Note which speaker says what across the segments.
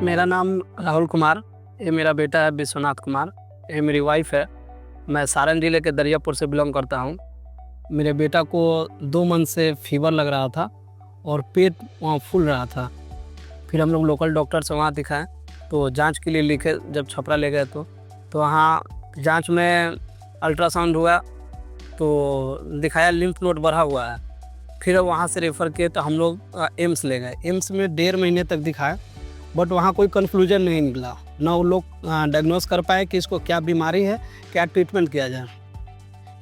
Speaker 1: मेरा नाम राहुल कुमार, ये मेरा बेटा है विश्वनाथ कुमार, ये मेरी वाइफ है। मैं सारण जिले के दरियापुर से बिलोंग करता हूँ। मेरे बेटा को 2 मंथ से फीवर लग रहा था और पेट वहाँ फूल रहा था। फिर हम लोग लोकल डॉक्टर से वहाँ दिखाएं तो जांच के लिए लिखे, जब छपरा ले गए तो वहाँ जांच में अल्ट्रासाउंड हुआ तो दिखाया लिम्फ नोड बढ़ा हुआ है। फिर वहाँ से रेफ़र किए तो हम लोग एम्स ले गए। एम्स में 1.5 महीने तक दिखाया, बट वहाँ कोई कंक्लूजन नहीं निकला। ना वो लोग डायग्नोस कर पाए कि इसको क्या बीमारी है, क्या ट्रीटमेंट किया जाए।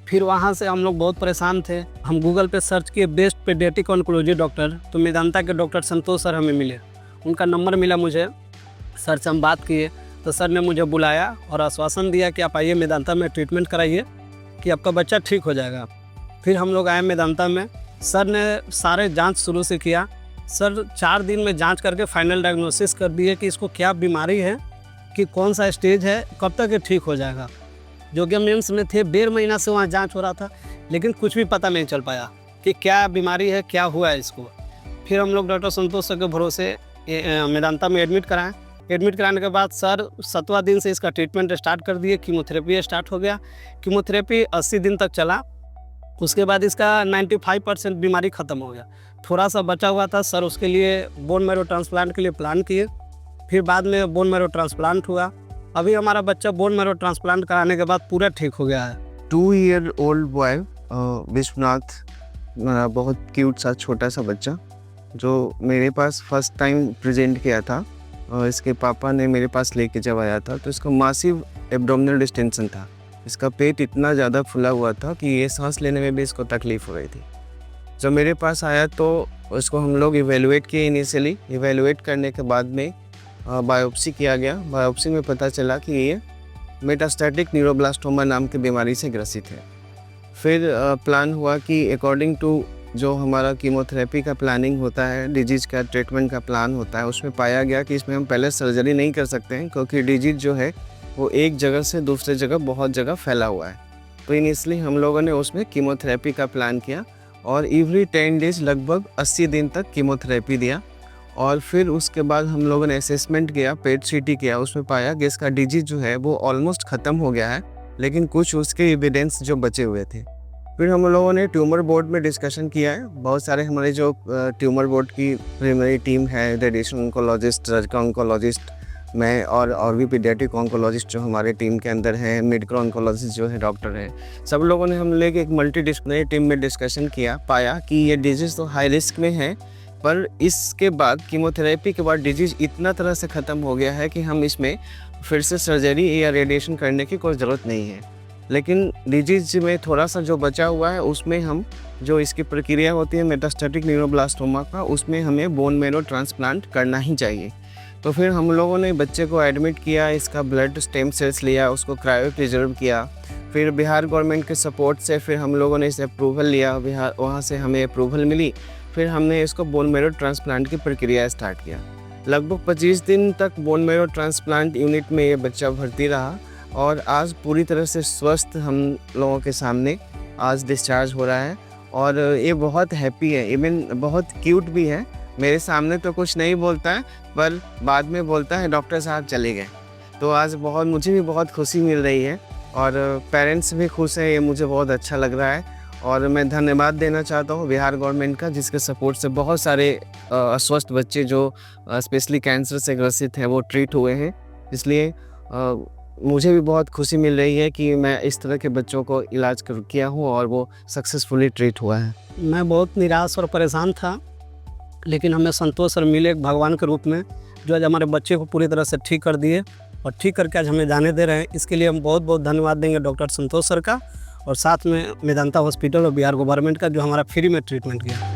Speaker 1: फिर वहाँ से हम लोग बहुत परेशान थे। हम गूगल पे सर्च किए बेस्ट पेडियाट्रिक ऑन्कोलॉजी डॉक्टर, तो मेदांता के डॉक्टर संतोष सर हमें मिले। उनका नंबर मिला मुझे, सर से हम बात किए तो सर ने मुझे बुलाया और आश्वासन दिया कि आप आइए मेदांता में ट्रीटमेंट कराइए कि आपका बच्चा ठीक हो जाएगा। फिर हम लोग आए मेदांता में। सर ने सारे जांच शुरू से किया। सर 4 दिन में जांच करके फाइनल डायग्नोसिस कर दिए कि इसको क्या बीमारी है, कि कौन सा स्टेज है, कब तक ये ठीक हो जाएगा। जो कि हम एम्स में थे, 1.5 महीना से वहाँ जांच हो रहा था, लेकिन कुछ भी पता नहीं चल पाया कि क्या बीमारी है, क्या हुआ है इसको। फिर हम लोग डॉक्टर संतोष सर के भरोसे मेदांता में एडमिट कराएं। एडमिट कराने के बाद सर 7वां दिन से इसका ट्रीटमेंट स्टार्ट कर दिए। कीमोथेरेपी स्टार्ट हो गया। कीमोथेरेपी 80 दिन तक चला। उसके बाद इसका 95% बीमारी ख़त्म हो गया। थोड़ा सा बचा हुआ था, सर उसके लिए बोन मैरो ट्रांसप्लांट के लिए प्लान किए। फिर बाद में बोन मैरो ट्रांसप्लांट हुआ। अभी हमारा बच्चा बोन मैरो ट्रांसप्लांट कराने के बाद पूरा ठीक हो गया है।
Speaker 2: 2 ईयर ओल्ड बॉय विश्वनाथ, मेरा बहुत क्यूट सा छोटा सा बच्चा जो मेरे पास फर्स्ट टाइम प्रेजेंट किया था। इसके पापा ने मेरे पास लेके जब आया था तो इसको मासिव एब्डोमिनल डिस्टेंशन था। इसका पेट इतना ज़्यादा फुला हुआ था कि ये सांस लेने में भी इसको तकलीफ़ हो रही थी। जब मेरे पास आया तो उसको हम लोग इवेलुएट किए। इनिशियली इवेलुएट करने के बाद में बायोप्सी किया गया। बायोप्सी में पता चला कि ये मेटास्टैटिक न्यूरोब्लास्टोमा नाम की बीमारी से ग्रसित है। फिर प्लान हुआ कि अकॉर्डिंग टू जो हमारा कीमोथेरेपी का प्लानिंग होता है, डिजीज़ का ट्रीटमेंट का प्लान होता है, उसमें पाया गया कि इसमें हम पहले सर्जरी नहीं कर सकते हैं, क्योंकि डिजीज़ जो है वो एक जगह से दूसरे जगह बहुत जगह फैला हुआ है। तो इनिशियली हम लोगों ने उसमें कीमोथेरेपी का प्लान किया और एवरी 10 डेज़ लगभग 80 दिन तक कीमोथेरेपी दिया। और फिर उसके बाद हम लोगों ने असेसमेंट किया, पेट सीटी किया। उसमें पाया कि इसका डिजीज़ जो है वो ऑलमोस्ट ख़त्म हो गया है, लेकिन कुछ उसके एविडेंस जो बचे हुए थे। फिर हम लोगों ने ट्यूमर बोर्ड में डिस्कशन किया है। बहुत सारे हमारे जो ट्यूमर बोर्ड की प्राइमरी टीम है, रेडिएशन ऑन्कोलॉजिस्ट, सर्जिकल ऑन्कोलॉजिस्ट, मैं और भी पीडियाट्रिक ऑन्कोलॉजिस्ट जो हमारे टीम के अंदर हैं, मेडिकल ऑन्कोलॉजिस्ट जो है डॉक्टर हैं, सब लोगों ने हम लोग एक मल्टीडिसिप्लिनरी टीम में डिस्कशन किया। पाया कि ये डिजीज़ तो हाई रिस्क में है, पर इसके बाद कीमोथेरेपी के बाद डिजीज़ इतना तरह से ख़त्म हो गया है कि हम इसमें फिर से सर्जरी या रेडिएशन करने की कोई ज़रूरत नहीं है। लेकिन डिजीज़ में थोड़ा सा जो बचा हुआ है उसमें हम जो इसकी प्रक्रिया होती है मेटास्टैटिक न्यूरोब्लास्टोमा का, उसमें हमें बोन मैरो ट्रांसप्लांट करना ही चाहिए। तो फिर हम लोगों ने बच्चे को एडमिट किया, इसका ब्लड स्टेम सेल्स लिया, उसको क्रायो प्रिजर्व किया। फिर बिहार गवर्नमेंट के सपोर्ट से फिर हम लोगों ने इसे अप्रूवल लिया, बिहार वहाँ से हमें अप्रूवल मिली। फिर हमने इसको बोन मैरो ट्रांसप्लांट की प्रक्रिया स्टार्ट किया। लगभग 25 दिन तक बोन मैरो ट्रांसप्लांट यूनिट में ये बच्चा भर्ती रहा और आज पूरी तरह से स्वस्थ हम लोगों के सामने आज डिस्चार्ज हो रहा है। और ये बहुत हैप्पी है, इवन बहुत क्यूट भी है। मेरे सामने तो कुछ नहीं बोलता है, पर बाद में बोलता है डॉक्टर साहब चले गए। तो आज मुझे भी बहुत खुशी मिल रही है और पेरेंट्स भी खुश हैं। ये मुझे बहुत अच्छा लग रहा है और मैं धन्यवाद देना चाहता हूँ बिहार गवर्नमेंट का, जिसके सपोर्ट से बहुत सारे अस्वस्थ बच्चे जो स्पेशली कैंसर से ग्रसित हैं वो ट्रीट हुए हैं। इसलिए मुझे भी बहुत खुशी मिल रही है कि मैं इस तरह के बच्चों को इलाज किया हूँ और वो सक्सेसफुली ट्रीट हुआ है।
Speaker 1: मैं बहुत निराश और परेशान था, लेकिन हमें संतोष सर मिले एक भगवान के रूप में, जो आज हमारे बच्चे को पूरी तरह से ठीक कर दिए और ठीक करके आज हमें जाने दे रहे हैं। इसके लिए हम बहुत बहुत धन्यवाद देंगे डॉक्टर संतोष सर का, और साथ में मेदांता हॉस्पिटल और बिहार गवर्नमेंट का, जो हमारा फ्री में ट्रीटमेंट किया।